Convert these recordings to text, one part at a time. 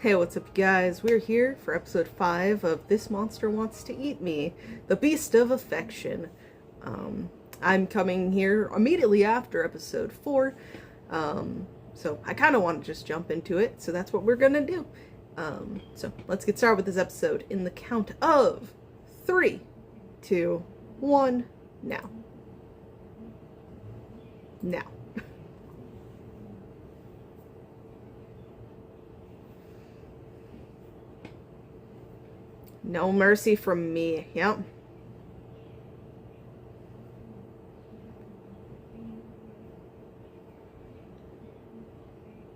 Hey, what's up, you guys? We're here for episode 5 of This Monster Wants to Eat Me, the Beast of Affection. I'm coming here immediately after episode 4, so I kind of want to just jump into it, so that's what we're gonna do. So let's get started with this episode in the count of 3, 2, 1, now. Now. No mercy from me. Yep.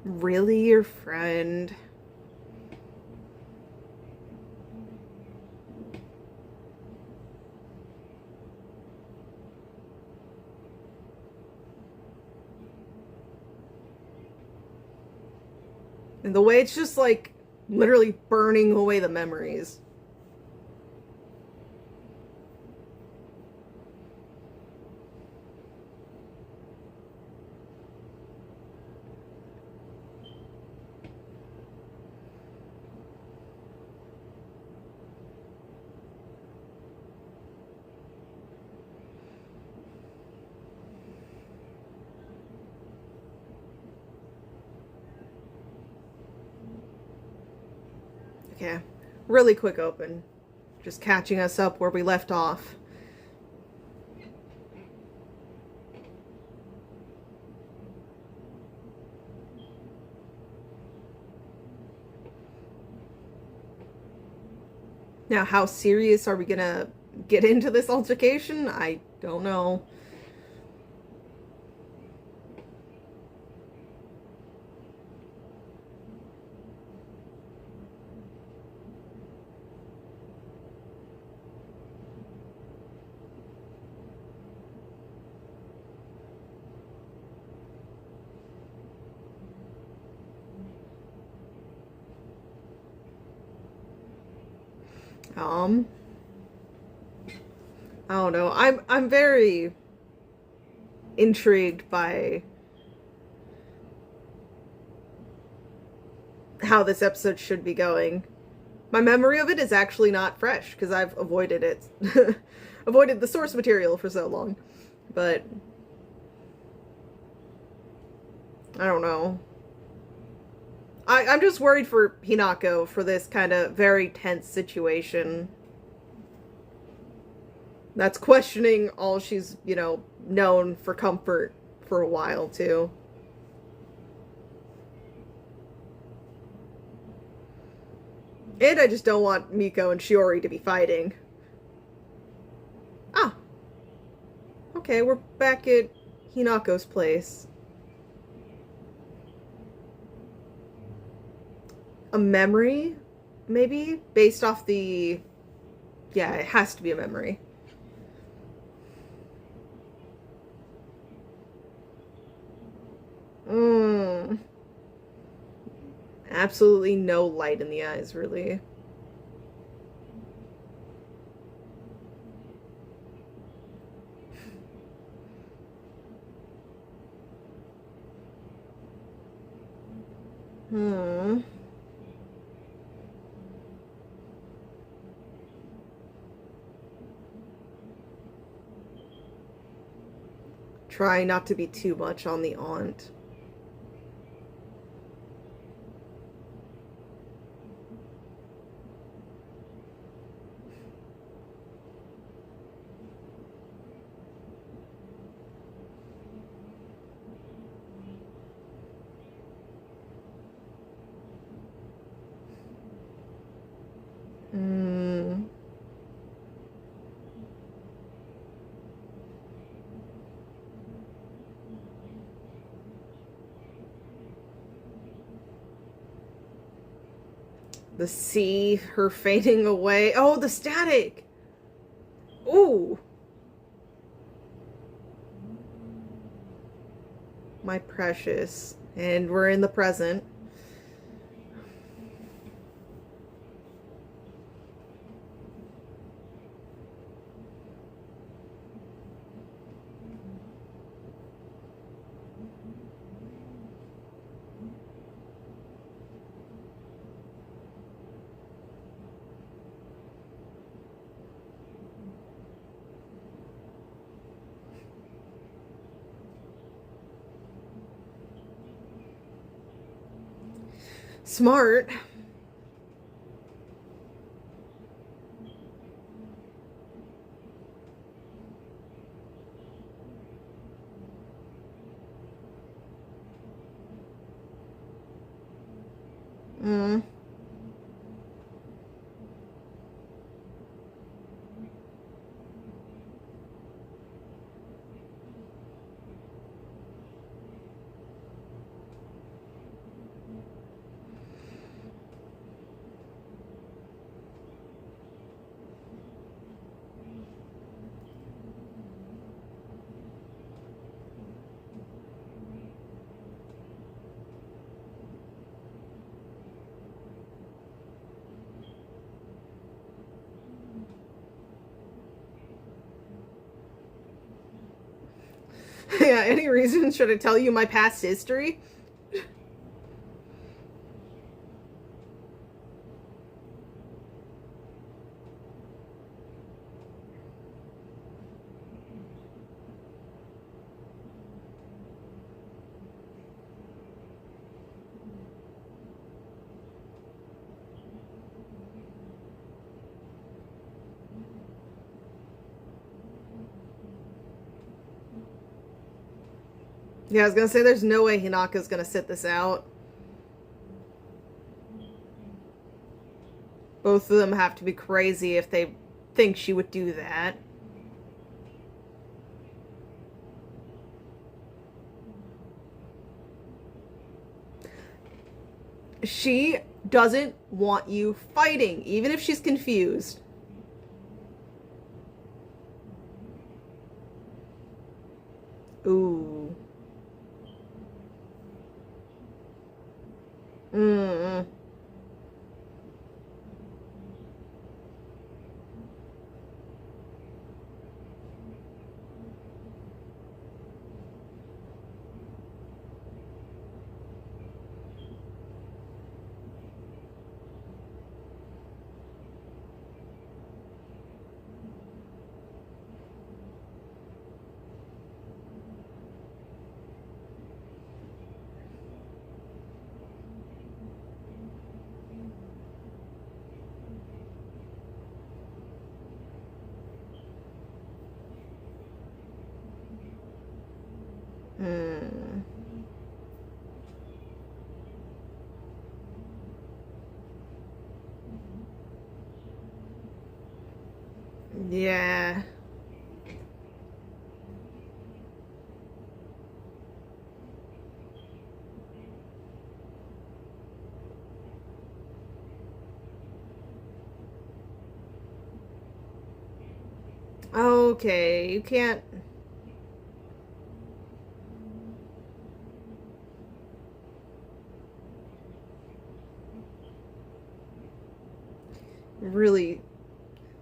Really, your friend? And the way it's just like literally burning away the memories. Okay, really quick open. Just catching us up where we left off. Now, how serious are we gonna get into this altercation? I don't know. I don't know. I'm very intrigued by how this episode should be going. My memory of it is actually not fresh because I've avoided it. Avoided the source material for so long. But I don't know. I'm just worried for Hinako for this kind of very tense situation. That's questioning all she's, known for comfort for a while, too. And I just don't want Miko and Shiori to be fighting. Ah. Okay, we're back at Hinako's place. A memory? Maybe? Based off the... Yeah, it has to be a memory. Absolutely no light in the eyes, really. Try not to be too much on the aunt. The sea, her fading away. Oh, the static! Ooh! My precious. And we're in the present. Smart. Mm. Yeah, any reason should I tell you my past history? Yeah, I was gonna say there's no way Hinaka's gonna sit this out. Both of them have to be crazy if they think she would do that. She doesn't want you fighting, even if she's confused. Ooh. Mm. Mm. Yeah. Okay, you can't. Really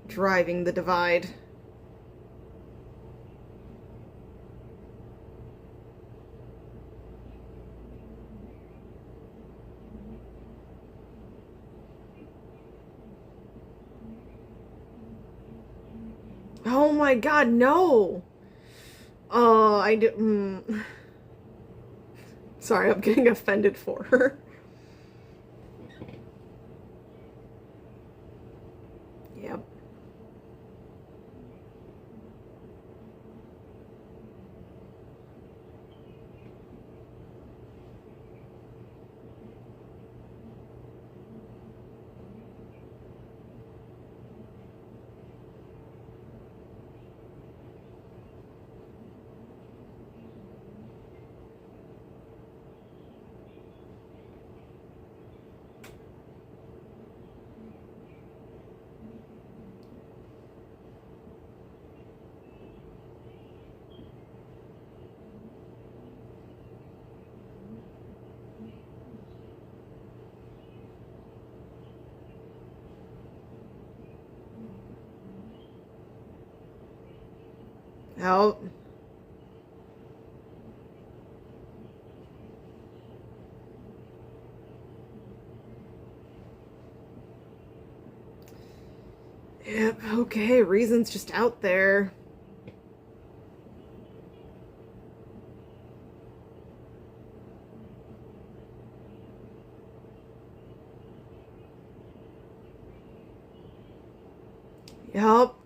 driving the divide. Oh my god, no! Oh, I do. Sorry, I'm getting offended for her. Yep. Oh. Yep, okay, reason's just out there. Yup.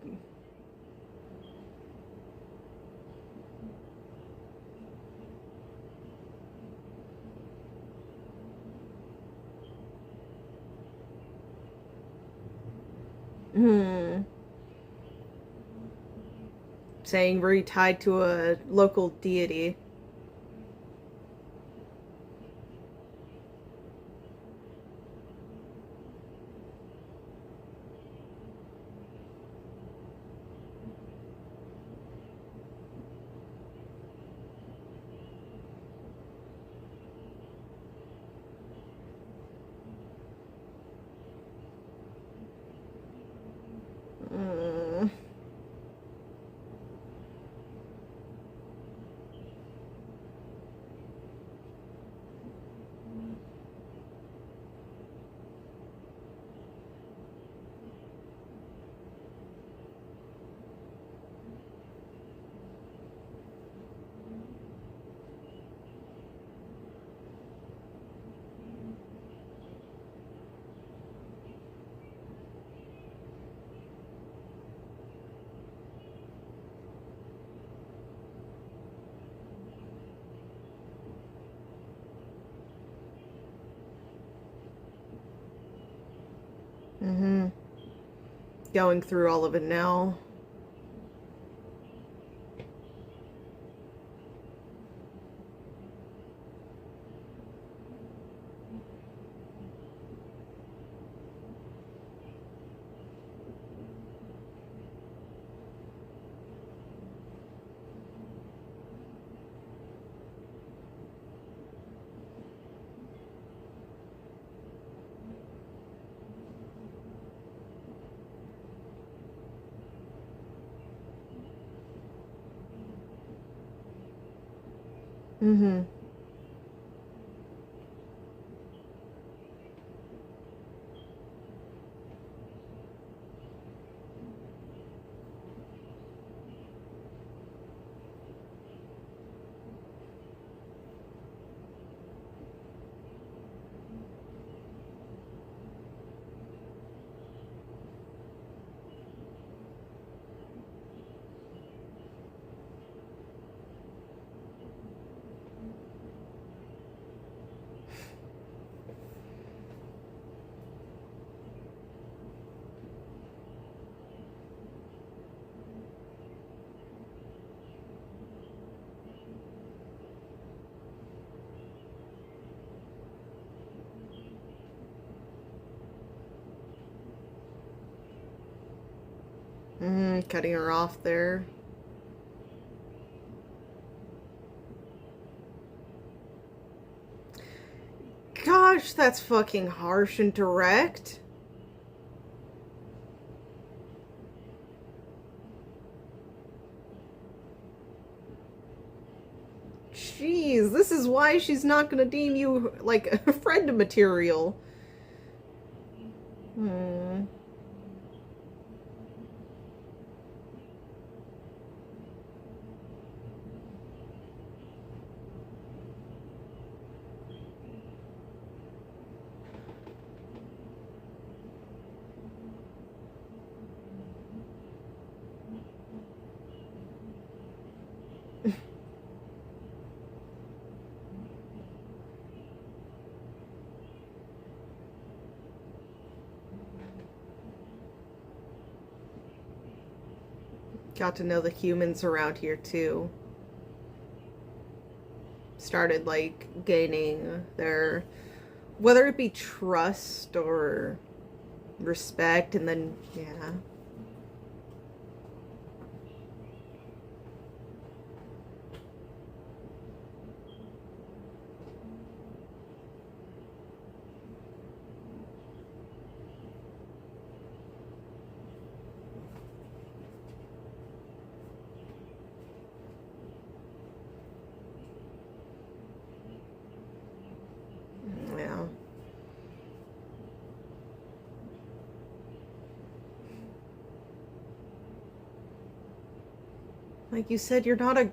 Hmm. Saying very tied to a local deity. Mm. Mm-hmm. Going through all of it now. Mm-hmm. Mm-hmm. Cutting her off there. Gosh, that's fucking harsh and direct. Jeez, this is why she's not gonna deem you like a friend material. Hmm. Got to know the humans around here too. Started like gaining their, whether it be trust or respect, and then yeah. Yeah. Like you said, you're not a.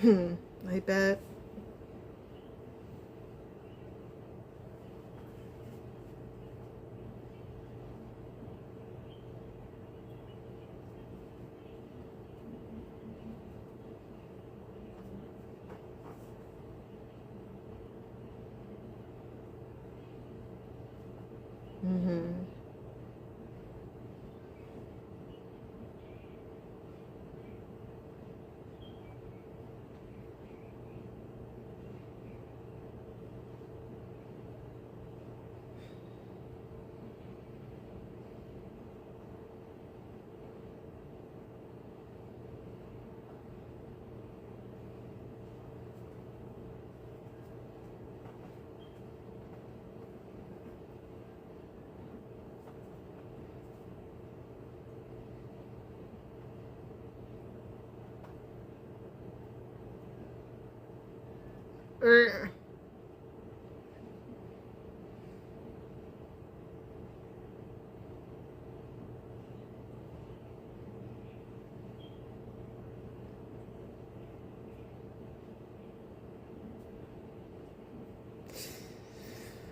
I bet. Mm-hmm.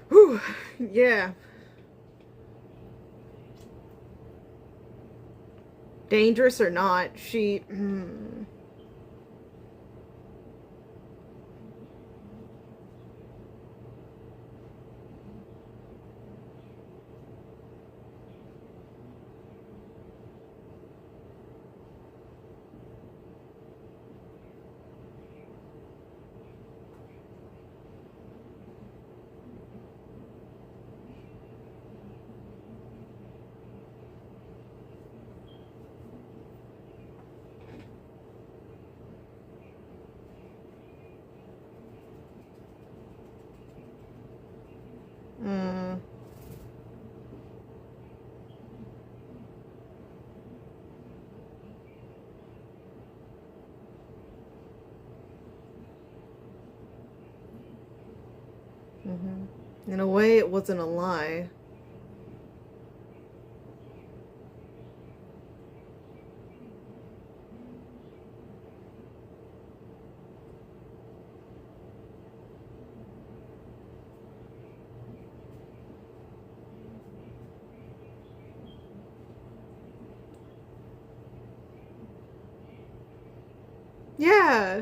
Whew. Yeah. Dangerous or not, she... Mm. Mm-hmm. In a way, it wasn't a lie. Yeah.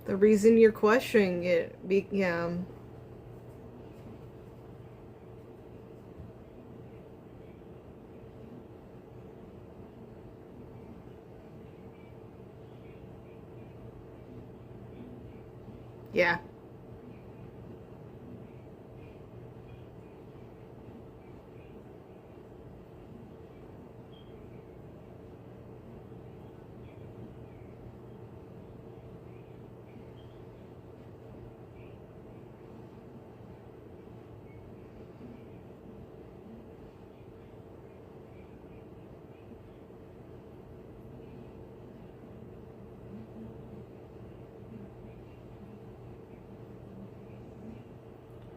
The reason you're questioning it, yeah. Yeah.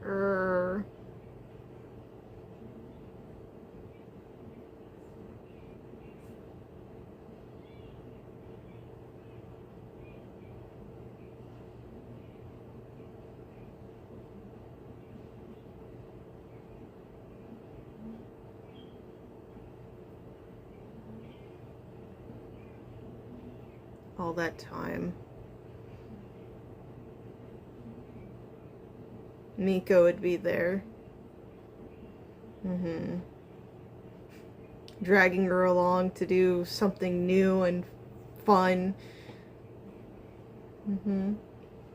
Er, all that time. Miko would be there. Mm-hmm. Dragging her along to do something new and fun. Mm-hmm.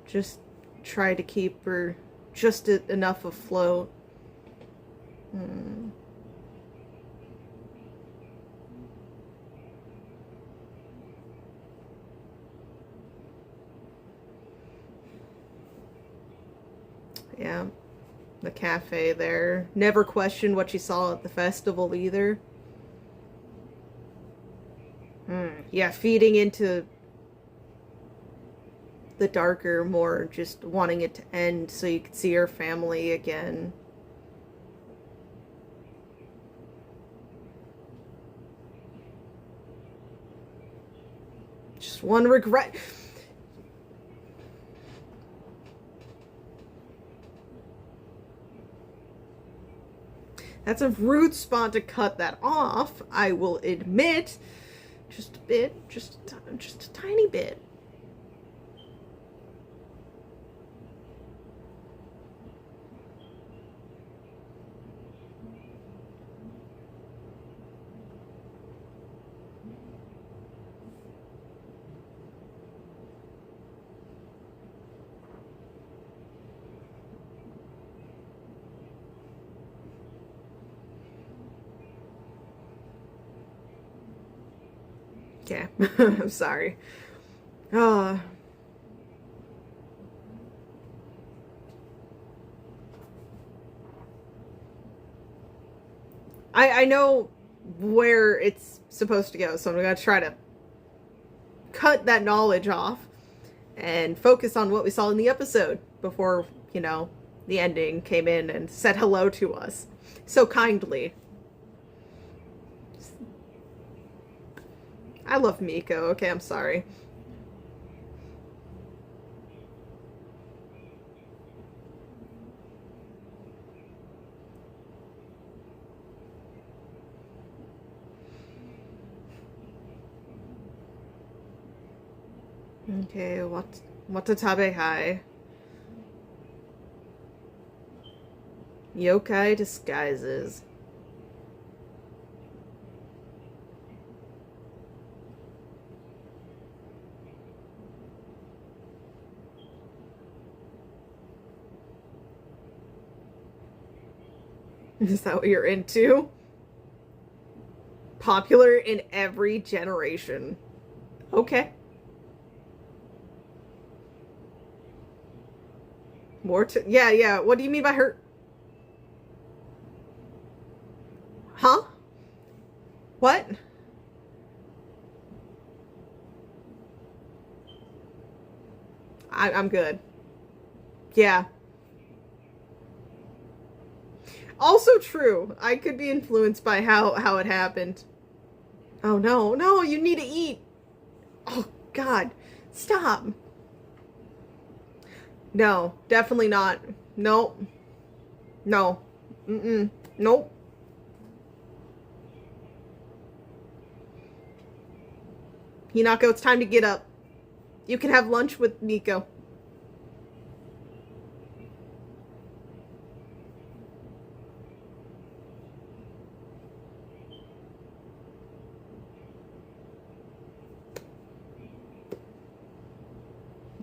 Just try to keep her just enough afloat. Mm. Yeah. The cafe there. Never questioned what she saw at the festival either. Yeah, feeding into the darker, more just wanting it to end so you could see your family again. Just one regret. That's a rude spot to cut that off, I will admit. Just a bit, just a tiny bit. Yeah, I'm sorry. Uh, I know where it's supposed to go, so I'm gonna try to cut that knowledge off and focus on what we saw in the episode before, the ending came in and said hello to us so kindly. I love Miko. Okay, I'm sorry. Okay, Watatabe Hai. Yokai disguises. Is that what you're into? Popular in every generation. Okay. More to... Yeah. What do you mean by her? Huh? What? I'm good. Yeah. Also true. I could be influenced by how it happened. Oh no, you need to eat. Oh God, stop. No, definitely not. Nope. No. Nope. Hinako, it's time to get up. You can have lunch with Miko.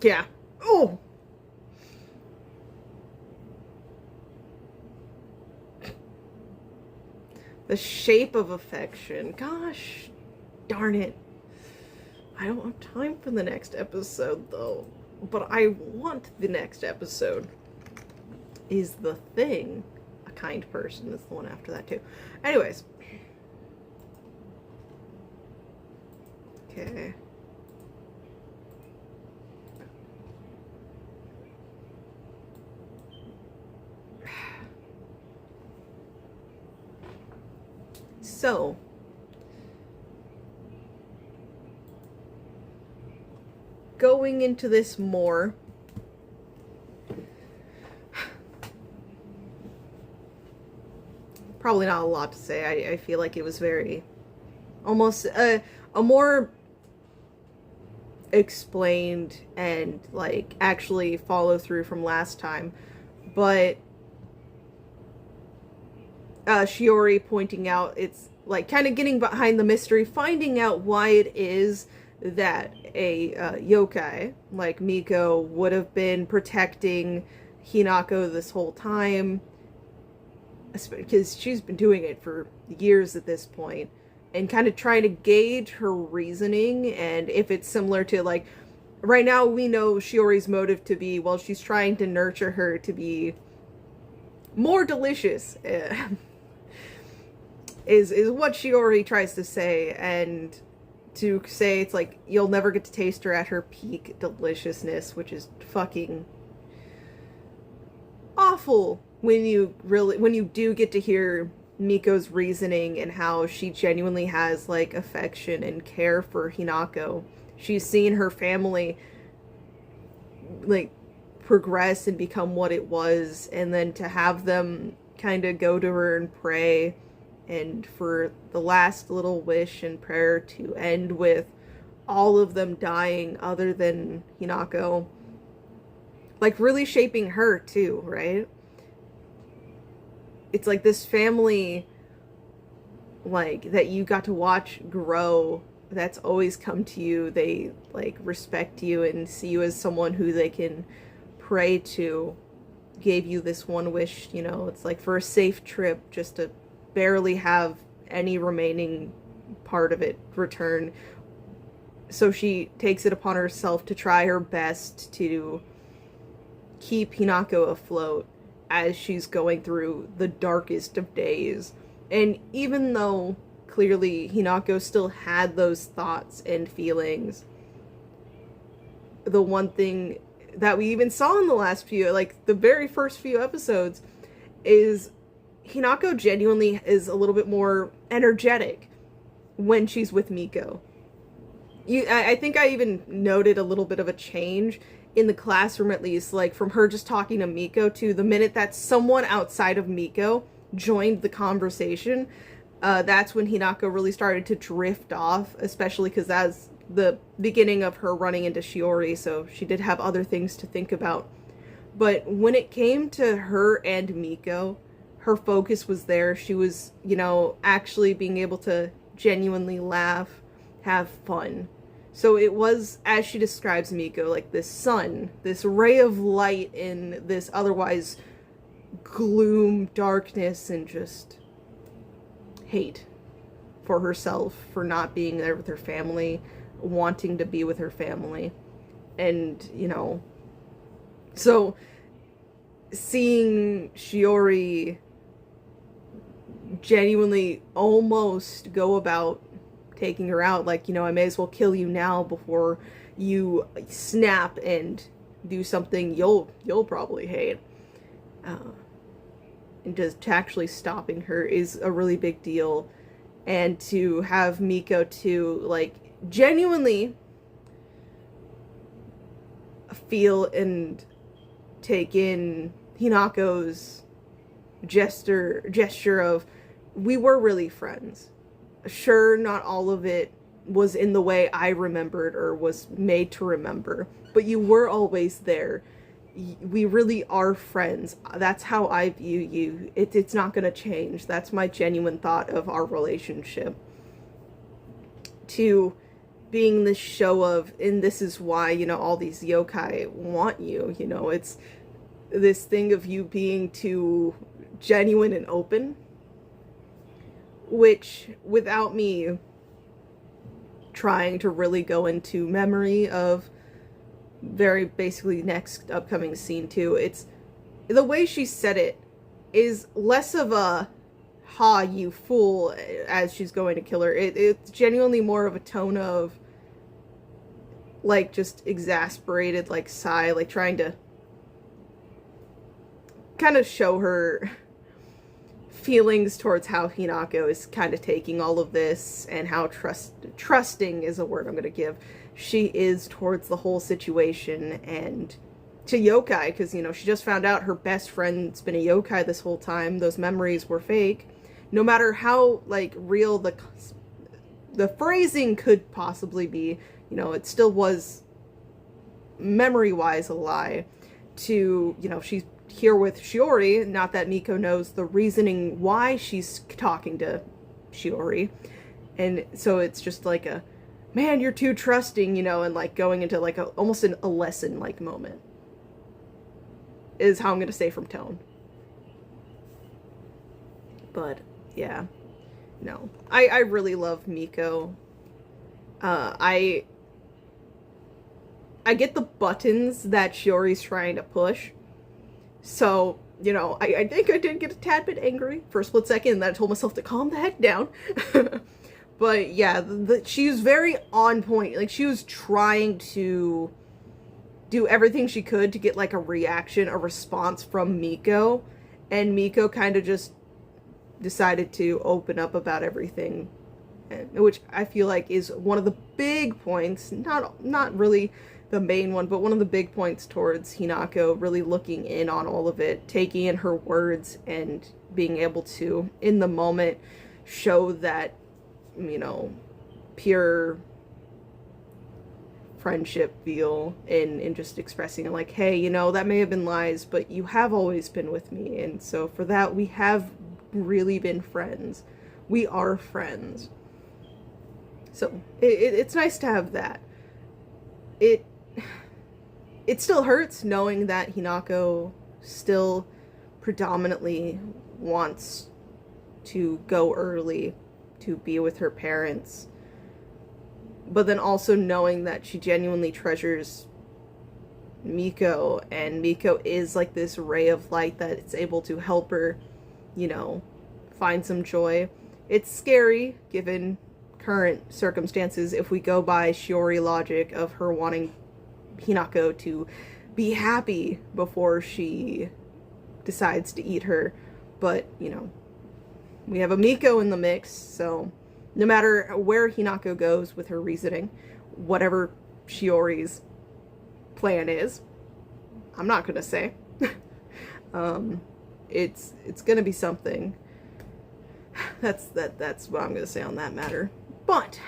Yeah. Oh. The shape of affection. Gosh, darn it. I don't have time for the next episode, though. But I want the next episode. Is the Thing a kind person? That's the one after that, too. Anyways. Okay. So, going into this more, probably not a lot to say. I feel like it was very, almost a more explained and like actually follow through from last time, but Shiori pointing out it's like kind of getting behind the mystery, finding out why it is that a yokai like Miko would have been protecting Hinako this whole time, because she's been doing it for years at this point, and kind of trying to gauge her reasoning and if it's similar to, like, right now we know Shiori's motive to be, well, she's trying to nurture her to be more delicious. Is what Shiori tries to say, and to say it's like you'll never get to taste her at her peak deliciousness, which is fucking awful when you do get to hear Miko's reasoning and how she genuinely has like affection and care for Hinako. She's seen her family like progress and become what it was, and then to have them kind of go to her and pray, and for the last little wish and prayer to end with all of them dying other than Hinako, like really shaping her too, right? It's like this family like that you got to watch grow, that's always come to you. They like respect you and see you as someone who they can pray to, gave you this one wish, you know. It's like for a safe trip, just to barely have any remaining part of it return. So she takes it upon herself to try her best to keep Hinako afloat as she's going through the darkest of days. And even though clearly Hinako still had those thoughts and feelings, the one thing that we even saw in the last few, like the very first few episodes, is Hinako genuinely is a little bit more energetic when she's with Miko. I think I even noted a little bit of a change in the classroom, at least, like from her just talking to Miko to the minute that someone outside of Miko joined the conversation. That's when Hinako really started to drift off, especially because that's the beginning of her running into Shiori, so she did have other things to think about. But when it came to her and Miko, her focus was there. She was, you know, actually being able to genuinely laugh, have fun. So it was, as she describes Miko, like this sun, this ray of light in this otherwise gloom, darkness, and just hate for herself for not being there with her family, wanting to be with her family. And, you know, so seeing Shiori genuinely almost go about taking her out, like, you know, I may as well kill you now before you snap and do something you'll probably hate. And just actually stopping her is a really big deal. And to have Miko to like genuinely feel and take in Hinako's gesture of, we were really friends. Sure, not all of it was in the way I remembered or was made to remember, but you were always there. We really are friends. That's how I view you. It's not going to change. That's my genuine thought of our relationship. To being this show of, and this is why, you know, all these yokai want you, you know, it's this thing of you being too genuine and open, which, without me trying to really go into memory of very basically next upcoming scene too, it's the way she said it is less of a ha you fool as she's going to kill her. It's genuinely more of a tone of like just exasperated, like sigh, like trying to kind of show her feelings towards how Hinako is kind of taking all of this, and how trusting is a word I'm going to give she is towards the whole situation, and to yokai, because, you know, she just found out her best friend's been a yokai this whole time. Those memories were fake. No matter how, like, real the phrasing could possibly be, you know, it still was memory-wise a lie. To, you know, she's here with Shiori, not that Miko knows the reasoning why she's talking to Shiori, and so it's just like a, man, you're too trusting, you know, and like going into like almost a lesson like moment is how I'm gonna say from tone. But yeah, no, I really love Miko. I get the buttons that Shiori's trying to push. So, you know, I think I did get a tad bit angry for a split second, and then I told myself to calm the heck down. But yeah, she was very on point. Like, she was trying to do everything she could to get, like, a reaction, a response from Miko. And Miko kind of just decided to open up about everything, which I feel like is one of the big points, not really the main one, but one of the big points towards Hinako really looking in on all of it, taking in her words and being able to, in the moment, show that, you know, pure friendship feel in just expressing it, like, hey, you know, that may have been lies, but you have always been with me, and so for that, we have really been friends. We are friends. So it's nice to have that. It still hurts knowing that Hinako still predominantly wants to go early to be with her parents, but then also knowing that she genuinely treasures Miko, and Miko is like this ray of light that it's able to help her, you know, find some joy. It's scary given current circumstances if we go by Shiori logic of her wanting Hinako to be happy before she decides to eat her, but, you know, we have a Miko in the mix, so no matter where Hinako goes with her reasoning, whatever Shiori's plan is, I'm not gonna say. It's gonna be something. That's what I'm gonna say on that matter. But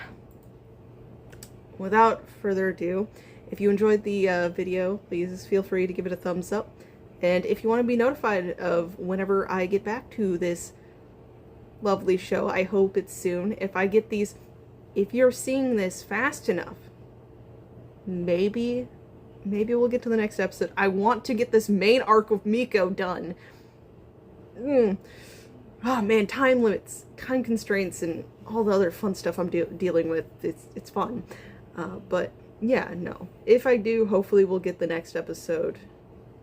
without further ado, if you enjoyed the video, please feel free to give it a thumbs up. And if you want to be notified of whenever I get back to this lovely show, I hope it's soon. If I get these, if you're seeing this fast enough, maybe we'll get to the next episode. I want to get this main arc of Miko done. Oh man, time limits, time constraints, and all the other fun stuff I'm dealing with. It's fun. But yeah, no. If I do, hopefully we'll get the next episode.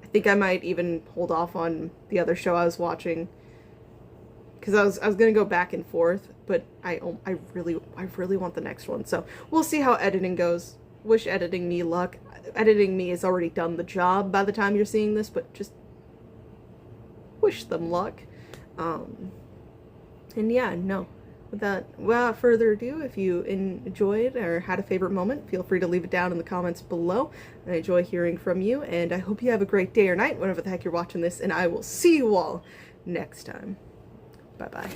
I think I might even hold off on the other show I was watching, because I was gonna go back and forth, but I really want the next one. So we'll see how editing goes. Wish editing me luck. Editing me has already done the job by the time you're seeing this, but just wish them luck. And yeah, no. Without further ado, if you enjoyed or had a favorite moment, feel free to leave it down in the comments below. I enjoy hearing from you, and I hope you have a great day or night, whenever the heck you're watching this, and I will see you all next time. Bye-bye.